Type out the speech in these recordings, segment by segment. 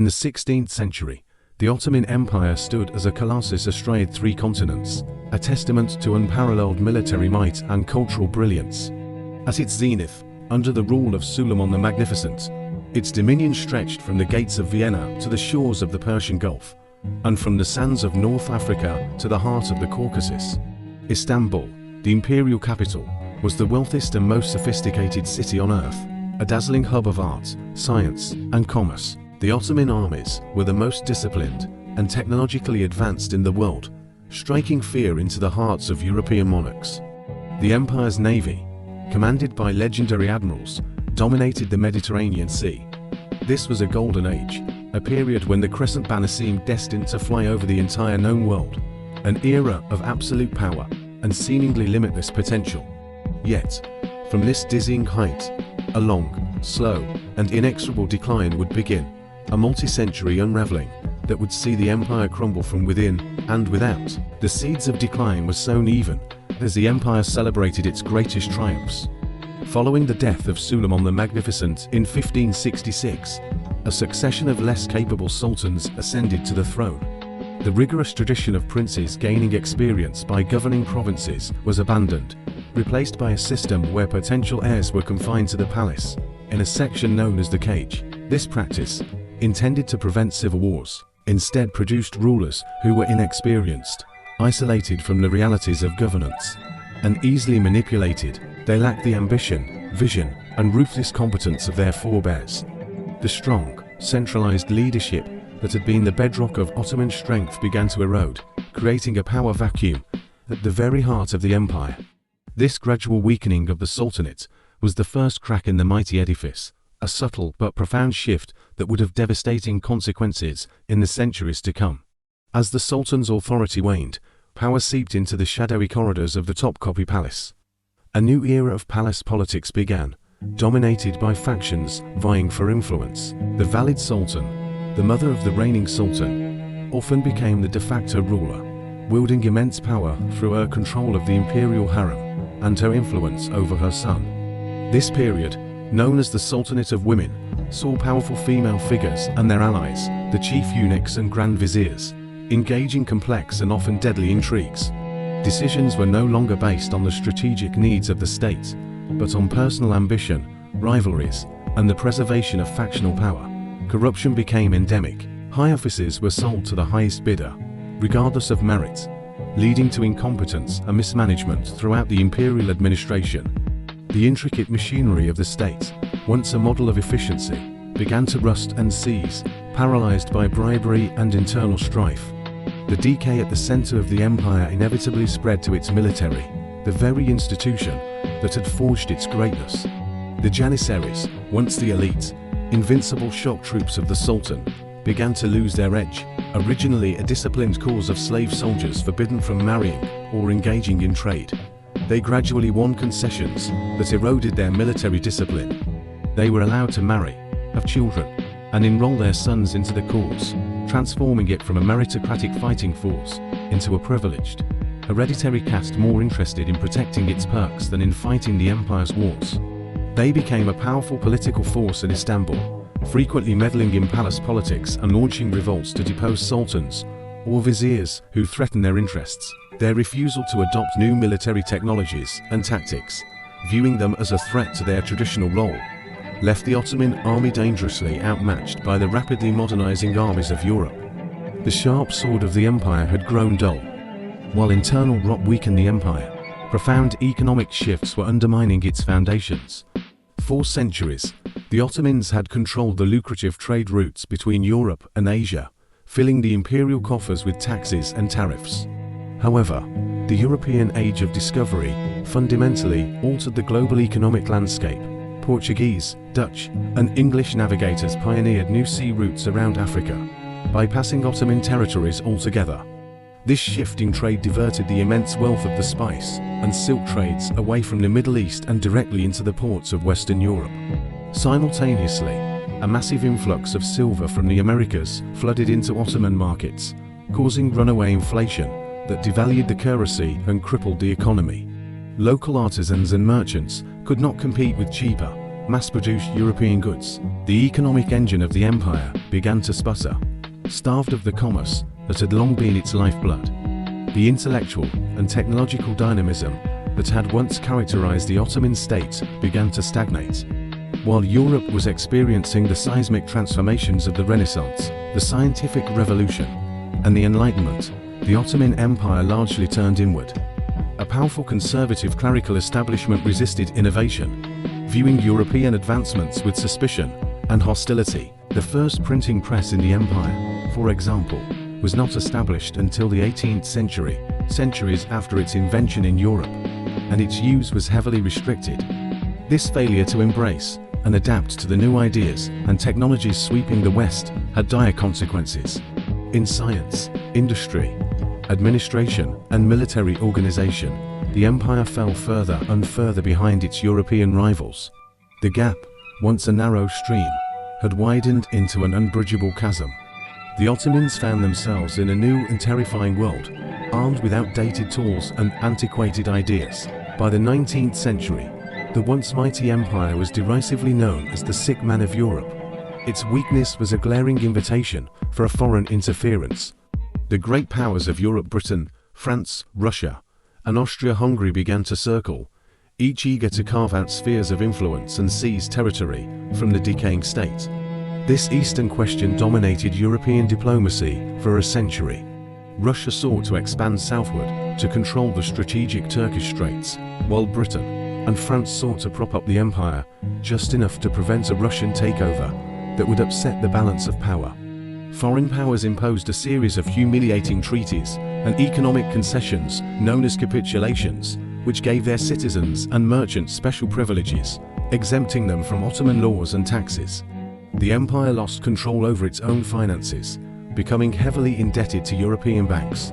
In the 16th century, the Ottoman Empire stood as a colossus astride 3 continents, a testament to unparalleled military might and cultural brilliance. At its zenith, under the rule of Suleiman the Magnificent, its dominion stretched from the gates of Vienna to the shores of the Persian Gulf, and from the sands of North Africa to the heart of the Caucasus. Istanbul, the imperial capital, was the wealthiest and most sophisticated city on earth, a dazzling hub of art, science, and commerce. The Ottoman armies were the most disciplined and technologically advanced in the world, striking fear into the hearts of European monarchs. The empire's navy, commanded by legendary admirals, dominated the Mediterranean Sea. This was a golden age, a period when the crescent banner seemed destined to fly over the entire known world, an era of absolute power and seemingly limitless potential. Yet, from this dizzying height, a long, slow, and inexorable decline would begin, a multi-century unraveling that would see the empire crumble from within and without. The seeds of decline were sown even as the empire celebrated its greatest triumphs. Following the death of Suleiman the Magnificent in 1566, a succession of less capable sultans ascended to the throne. The rigorous tradition of princes gaining experience by governing provinces was abandoned, replaced by a system where potential heirs were confined to the palace, in a section known as the cage. This practice, intended to prevent civil wars, instead produced rulers who were inexperienced, isolated from the realities of governance, and easily manipulated. They lacked the ambition, vision, and ruthless competence of their forebears. The strong, centralized leadership that had been the bedrock of Ottoman strength began to erode, creating a power vacuum at the very heart of the empire. This gradual weakening of the Sultanate was the first crack in the mighty edifice, a subtle but profound shift that would have devastating consequences in the centuries to come. As the Sultan's authority waned, power seeped into the shadowy corridors of the Topkapi Palace. A new era of palace politics began, dominated by factions vying for influence. The valid Sultan, the mother of the reigning Sultan, often became the de facto ruler, wielding immense power through her control of the imperial harem and her influence over her son. This period, known as the Sultanate of Women, saw powerful female figures and their allies, the chief eunuchs and grand viziers, engage in complex and often deadly intrigues. Decisions were no longer based on the strategic needs of the state, but on personal ambition, rivalries, and the preservation of factional power. Corruption became endemic. High offices were sold to the highest bidder, regardless of merit, leading to incompetence and mismanagement throughout the imperial administration. The intricate machinery of the state, once a model of efficiency, began to rust and seize, paralyzed by bribery and internal strife. The decay at the center of the empire inevitably spread to its military, the very institution that had forged its greatness. The Janissaries, once the elite, invincible shock troops of the Sultan, began to lose their edge. Originally a disciplined corps of slave soldiers forbidden from marrying or engaging in trade, they gradually won concessions that eroded their military discipline. They were allowed to marry, have children, and enroll their sons into the corps, transforming it from a meritocratic fighting force into a privileged, hereditary caste more interested in protecting its perks than in fighting the empire's wars. They became a powerful political force in Istanbul, frequently meddling in palace politics and launching revolts to depose sultans or viziers who threatened their interests. Their refusal to adopt new military technologies and tactics, viewing them as a threat to their traditional role, left the Ottoman army dangerously outmatched by the rapidly modernizing armies of Europe. The sharp sword of the empire had grown dull. While internal rot weakened the empire, profound economic shifts were undermining its foundations. For centuries, the Ottomans had controlled the lucrative trade routes between Europe and Asia, filling the imperial coffers with taxes and tariffs. However, the European Age of Discovery fundamentally altered the global economic landscape. Portuguese, Dutch, and English navigators pioneered new sea routes around Africa, bypassing Ottoman territories altogether. This shift in trade diverted the immense wealth of the spice and silk trades away from the Middle East and directly into the ports of Western Europe. Simultaneously, a massive influx of silver from the Americas flooded into Ottoman markets, causing runaway inflation that devalued the currency and crippled the economy. Local artisans and merchants could not compete with cheaper, mass-produce European goods, the economic engine of the empire began to sputter. Starved of the commerce that had long been its lifeblood, the intellectual and technological dynamism that had once characterized the Ottoman state began to stagnate. While Europe was experiencing the seismic transformations of the Renaissance, the scientific revolution, and the Enlightenment, the Ottoman Empire largely turned inward. A powerful conservative clerical establishment resisted innovation, viewing European advancements with suspicion and hostility. The first printing press in the empire, for example, was not established until the 18th century, centuries after its invention in Europe, and its use was heavily restricted. This failure to embrace and adapt to the new ideas and technologies sweeping the West had dire consequences. In science, industry, administration, and military organization, the empire fell further and further behind its European rivals. The gap, once a narrow stream, had widened into an unbridgeable chasm. The Ottomans found themselves in a new and terrifying world, armed with outdated tools and antiquated ideas. By the 19th century, the once mighty empire was derisively known as the sick man of Europe. Its weakness was a glaring invitation for a foreign interference. The great powers of Europe, Britain, France, Russia, and Austria-Hungary began to circle, each eager to carve out spheres of influence and seize territory from the decaying state. This Eastern question dominated European diplomacy for a century. Russia sought to expand southward to control the strategic Turkish Straits, while Britain and France sought to prop up the empire just enough to prevent a Russian takeover that would upset the balance of power. Foreign powers imposed a series of humiliating treaties and economic concessions known as capitulations, which gave their citizens and merchants special privileges, exempting them from Ottoman laws and taxes. The empire lost control over its own finances, becoming heavily indebted to European banks.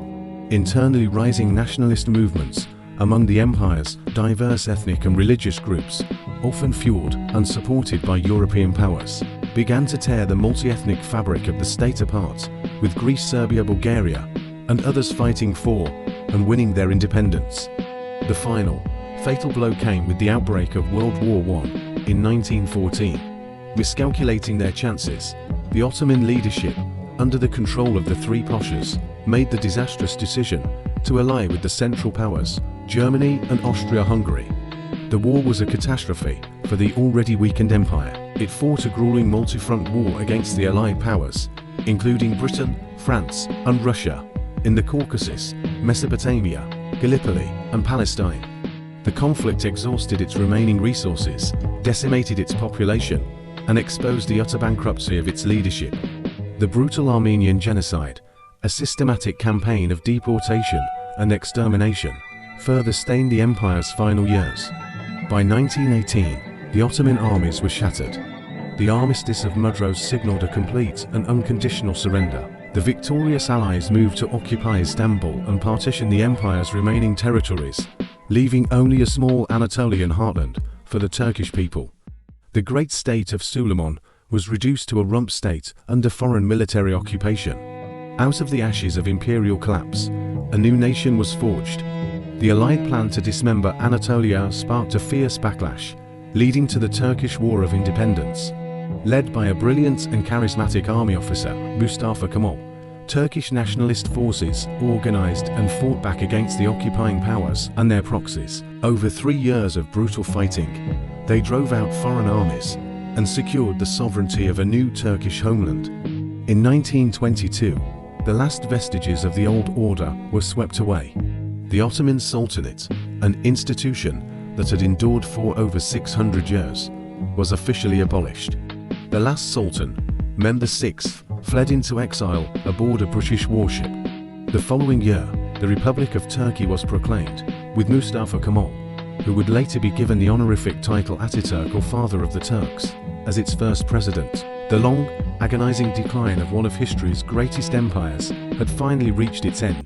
Internally rising nationalist movements among the empire's diverse ethnic and religious groups, often fueled and supported by European powers, began to tear the multi-ethnic fabric of the state apart, with Greece, Serbia, Bulgaria, and others fighting for and winning their independence. The final, fatal blow came with the outbreak of World War I in 1914. Miscalculating their chances, the Ottoman leadership, under the control of the three Pashas, made the disastrous decision to ally with the Central Powers, Germany and Austria-Hungary. The war was a catastrophe for the already weakened empire. It fought a grueling multi-front war against the Allied powers, including Britain, France, and Russia, in the Caucasus, Mesopotamia, Gallipoli, and Palestine. The conflict exhausted its remaining resources, decimated its population, and exposed the utter bankruptcy of its leadership. The brutal Armenian genocide, a systematic campaign of deportation and extermination, further stained the empire's final years. By 1918, the Ottoman armies were shattered. The Armistice of Mudros signaled a complete and unconditional surrender. The victorious allies moved to occupy Istanbul and partition the empire's remaining territories, leaving only a small Anatolian heartland for the Turkish people. The great state of Suleiman was reduced to a rump state under foreign military occupation. Out of the ashes of imperial collapse, a new nation was forged. The Allied plan to dismember Anatolia sparked a fierce backlash, leading to the Turkish War of Independence. Led by a brilliant and charismatic army officer, Mustafa Kemal, Turkish nationalist forces organized and fought back against the occupying powers and their proxies. Over 3 years of brutal fighting, they drove out foreign armies and secured the sovereignty of a new Turkish homeland. In 1922, the last vestiges of the old order were swept away. The Ottoman Sultanate, an institution that had endured for over 600 years, was officially abolished. The last Sultan, Mehmed VI, fled into exile aboard a British warship. The following year, the Republic of Turkey was proclaimed, with Mustafa Kemal, who would later be given the honorific title Ataturk, or Father of the Turks, as its first president. The long, agonizing decline of one of history's greatest empires had finally reached its end.